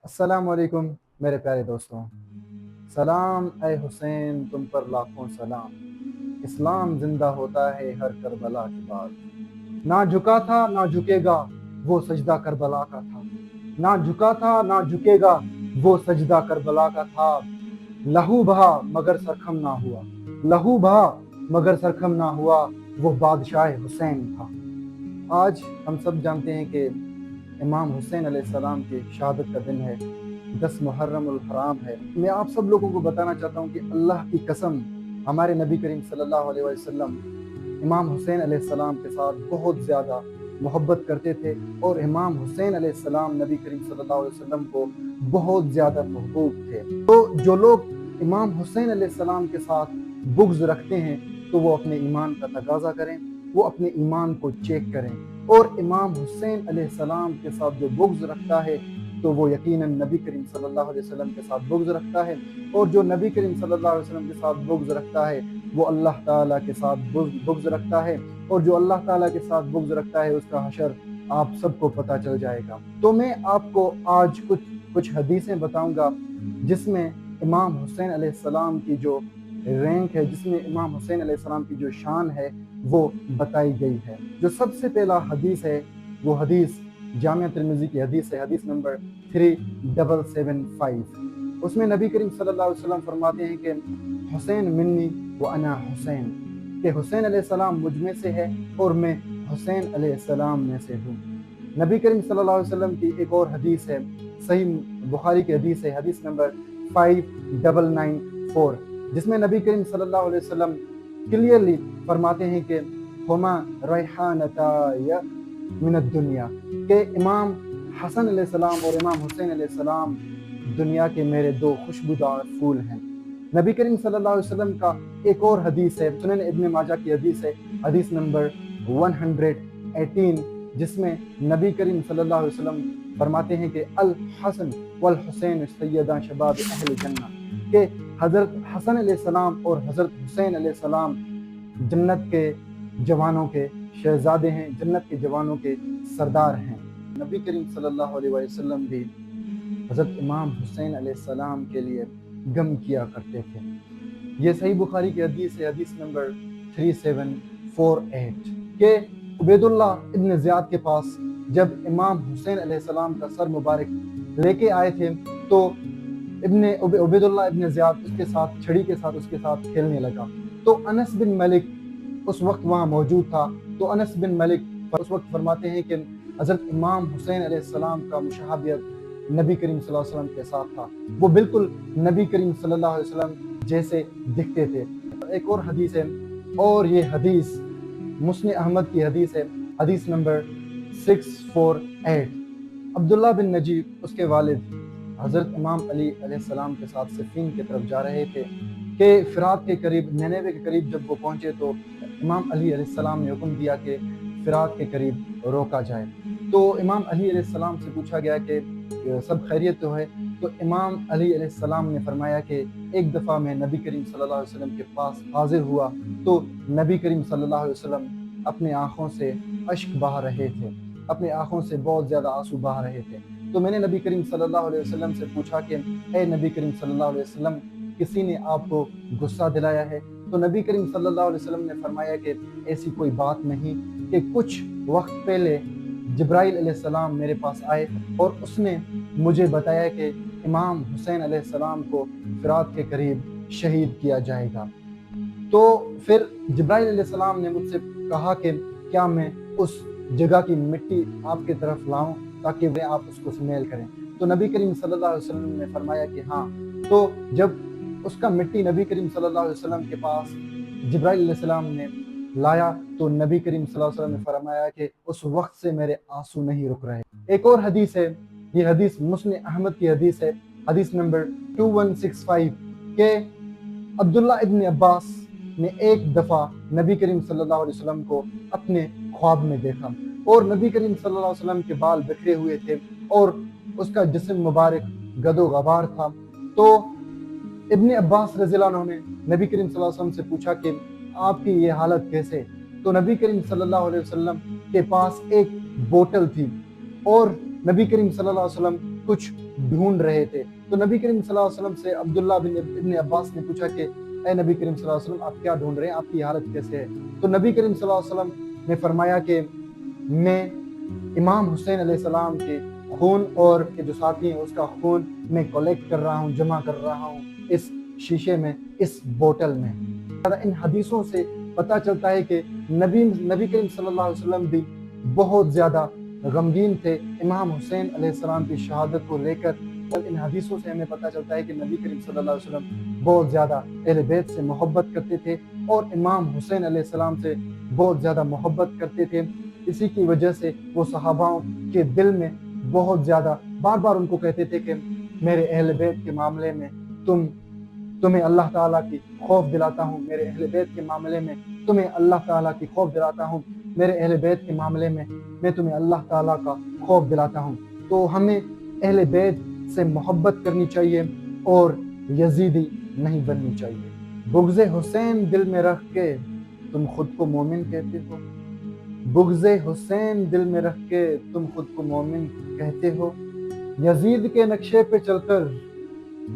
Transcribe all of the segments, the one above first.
अस्सलाम वालेकुम मेरे प्यारे दोस्तों। सलाम ए हुसैन तुम पर लाखों सलाम। इस्लाम जिंदा होता है हर करबला के बाद। ना झुका था ना झुकेगा वो सजदा करबला का था। ना झुका था ना झुकेगा वो सजदा करबला का था। लहू बहा मगर सरखम ना हुआ। लहू बहा मगर सरखम ना हुआ। वो बादशाह हुसैन था। आज हम सब जानते हैं कि इमाम हुसैन अलैहिस्सलाम की शहादत का दिन है। 10 मुहर्रम उल हराम है। मैं आप सब लोगों को बताना चाहता हूँ कि अल्लाह की कसम, हमारे नबी करीम सल्लल्लाहु अलैहि वसल्लम इमाम हुसैन अलैहिस्सलाम के साथ बहुत ज़्यादा मोहब्बत करते थे और इमाम हुसैन अलैहिस्सलाम नबी करीम सल्लल्लाहु अलैहि वसल्लम को बहुत ज़्यादा महबूब थे। तो जो लोग इमाम हुसैन अलैहिस्सलाम के साथ बुग़्ज़ रखते हैं तो वो अपने ईमान का तकाज़ा करें, वो अपने ईमान को चेक करें। और इमाम हुसैन अलैहिस्सलाम के साथ जो बुग़्ज़ रखता है तो वो यकीनन नबी करीम सल्लल्लाहु अलैहि वसल्लम के साथ बुग़्ज़ रखता है, और जो नबी करीम सल्लल्लाहु अलैहि वसल्लम के साथ बुग़्ज़ रखता है वो अल्लाह ताला के साथ बुग़्ज़ रखता है, और जो अल्लाह ताला के साथ बुग़्ज़ रखता है उसका हशर आप सबको पता चल जाएगा। तो मैं आपको आज कुछ हदीसें बताऊंगा जिसमें इमाम हुसैन अलैहिस्सलाम की जो रैंक है, जिसमें इमाम हुसैन अलैहिस्सलाम की जो शान है वो बताई गई है। जो सबसे पहला हदीस है वो हदीस जामिया तिर्मिज़ी की हदीस है, हदीस नंबर 3775। उसमें नबी करीम सल्लल्लाहु अलैहि वसल्लम फरमाते हैं कि हुसैन मिन्नी व अना हुसैन, कि हुसैन अलैहिस्सलाम मुझ में से है और मैं हुसैन अलैहिस्सलाम में से हूँ। नबी करीम सल्लल्लाहु अलैहि वसल्लम की एक और हदीस है, सही बुखारी की हदीस है, हदीस नंबर 5994, जिसमें नबी करीम सल्लल्लाहु अलैहि वसल्लम क्लियरली फरमाते हैं कि हुमा रैहानताय मिनद दुनिया, के इमाम हसन अलैहिस्सलाम और इमाम हुसैन अलैहिस्सलाम दुनिया के मेरे दो खुशबूदार फूल हैं। नबी करीम सल्लल्लाहु अलैहि वसल्लम का एक और हदीस है, सुनन इब्न माजा की हदीस है, हदीस नंबर 118, जिसमें नबी करीम सल्लल्लाहु अलैहि वसल्लम फरमाते हैं कि अल हसन वल हुसैन सैयदा शबाब अहल जन्नह, के हज़रत हसन अलैहिस्सलाम और हज़रत हुसैन अलैहिस्सलाम जन्नत के जवानों के शहजादे हैं, जन्नत के जवानों के सरदार हैं। नबी करीम सल्लल्लाहु अलैहि वसल्लम भी हज़रत इमाम हुसैन अलैहिस्सलाम के लिए गम किया करते थे। ये सही बुखारी की हदीस है, हदीस नंबर 3748, के उबैदुल्लाह इब्न ज़ियाद के पास जब इमाम हुसैन अलैहिस्सलाम का सर मुबारक लेके आए थे तो उबैदुल्लाह इब्न ज़ियाद उसके साथ छड़ी के साथ उसके साथ खेलने लगा। तो अनस बिन मलिक उस वक्त वहाँ मौजूद था। तो अनस बिन मलिक उस वक्त फरमाते हैं कि हज़रत इमाम हुसैन अलैहिस्सलाम का मुशाहबियत नबी करीम सल्लल्लाहु अलैहि वसल्लम के साथ था, वो बिल्कुल नबी करीम सल्लल्लाहु अलैहि वसल्लम जैसे दिखते थे। एक और हदीस है, और ये हदीस मुस्लिम अहमद की हदीस है, हदीस नंबर 648। अब्दुल्ला बिन नजीब उसके वालिद हज़रत इमाम अली अलैहिस्सलाम के साथ सिफ़ीन की तरफ जा रहे थे कि फ़िरात के करीब, नैनेवे के करीब जब वो पहुंचे तो इमाम अली अलैहिस्सलाम ने हुक्म दिया कि फ़िरात के करीब रोका जाए। तो इमाम अली अलैहिस्सलाम से पूछा गया कि सब खैरियत तो है? तो इमाम अली अलैहिस्सलाम ने फरमाया कि एक दफ़ा मैं नबी करीम सल्लल्लाहु अलैहि वसल्लम के पास हाजिर हुआ तो नबी करीम सल्लल्लाहु अलैहि वसल्लम अपने आँखों से अश्क बहा रहे थे, अपने आँखों से बहुत ज़्यादा आंसू बहा रहे थे। तो मैंने नबी करीम सल्लल्लाहु अलैहि वसल्लम से पूछा कि ए नबी करीम सल्लल्लाहु अलैहि वसल्लम, किसी ने आपको गुस्सा दिलाया है? तो नबी करीम सल्लल्लाहु अलैहि वसल्लम ने फरमाया कि ऐसी कोई बात नहीं, कि कुछ वक्त पहले जिब्राइल अलैहिस्सलाम मेरे पास आए और उसने मुझे बताया कि इमाम हुसैन अलैहिस्सलाम को फ़िरात के करीब शहीद किया जाएगा। तो फिर जिब्राइल अलैहिस्सलाम ने मुझसे कहा कि क्या मैं उस जगह की मिट्टी आपकी तरफ लाऊं ताकि वे आप उसको स्मेल करें? तो नबी करीम सल्लल्लाहु अलैहि वसल्लम ने फरमाया कि हाँ। तो जब उसका मिट्टी नबी करीम सल्लल्लाहु अलैहि वसल्लम के पास जिब्राइल अलैहिस्सलाम ने लाया तो नबी करीम सल्लल्लाहु अलैहि वसल्लम ने फरमाया कि उस वक्त से मेरे आंसू नहीं रुक रहे। एक और हदीस है, ये हदीस मुस्लिम अहमद की हदीस है, हदीस नंबर 2165, के अब्दुल्ला इब्न अब्बास ने एक दफ़ा नबी करीम सल्लल्लाहु अलैहि वसल्लम को अपने ख्वाब में देखा और नबी करीम सल्लल्लाहु अलैहि वसल्लम के बाल बिखरे हुए थे और उसका जिस्म मुबारक गदो गबार था। तो इब्न अब्बास रज़ियल्लाहु अन्हु ने नबी करीम सल्लल्लाहु अलैहि वसल्लम से पूछा कि आपकी ये हालत कैसे? तो नबी करीम सल्लल्लाहु अलैहि वसल्लम के पास एक बोतल थी और नबी करीम सल्लल्लाहु अलैहि वसल्लम کچھ ڈھونڈ رہے تھے. تو نبی کریم صلی اللہ علیہ وسلم سے عبداللہ بن ابن عباس نے پوچھا کہ اے نبی کریم صلی اللہ علیہ وسلم آپ کیا ڈھونڈ رہے ہیں, آپ کی حالت کیسے ہے؟ تو نبی کریم صلی اللہ علیہ وسلم نے فرمایا کہ میں امام حسین علیہ السلام کے خون اور کے جو ساتھی ہیں اس کا خون میں کلیکٹ کر رہا ہوں, جمع کر رہا ہوں اس شیشے میں, اس بوتل میں. ان حدیثوں سے پتہ چلتا ہے کہ نبی کریم صلی اللہ علیہ وسلم بھی بہت زیادہ غمگین تھے امام حسین علیہ السلام کی شہادت کو لے کر. اور ان حدیثوں سے ہمیں پتہ چلتا ہے کہ نبی کریم صلی اللہ علیہ وسلم بہت زیادہ اہل بیت سے محبت کرتے تھے اور امام حسین علیہ السلام سے بہت زیادہ محبت کرتے تھے. اسی کی وجہ سے وہ صحاباؤں کے دل میں بہت زیادہ بار بار ان کو کہتے تھے کہ میرے اہل بیت کے معاملے میں تمہیں اللہ تعالیٰ کی خوف دلاتا ہوں, میرے اہل بیت کے معاملے میں تمہیں اللہ تعالیٰ کی خوف دلاتا ہوں, میرے اہل بیت کے معاملے میں میں تمہیں اللہ تعالیٰ کا خوف دلاتا ہوں. تو ہمیں اہل بیت سے محبت کرنی چاہیے اور یزیدی نہیں بننی چاہیے. بغض حسین دل میں رکھ کے تم خود کو مومن کہتے ہو, بغض حسین دل میں رکھ کے تم خود کو مومن کہتے ہو. یزید کے نقشے پہ چل کر,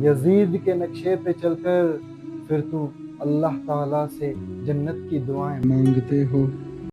یزید کے نقشے پہ چل کر پھر تو اللہ تعالیٰ سے جنت کی دعائیں مانگتے ہو.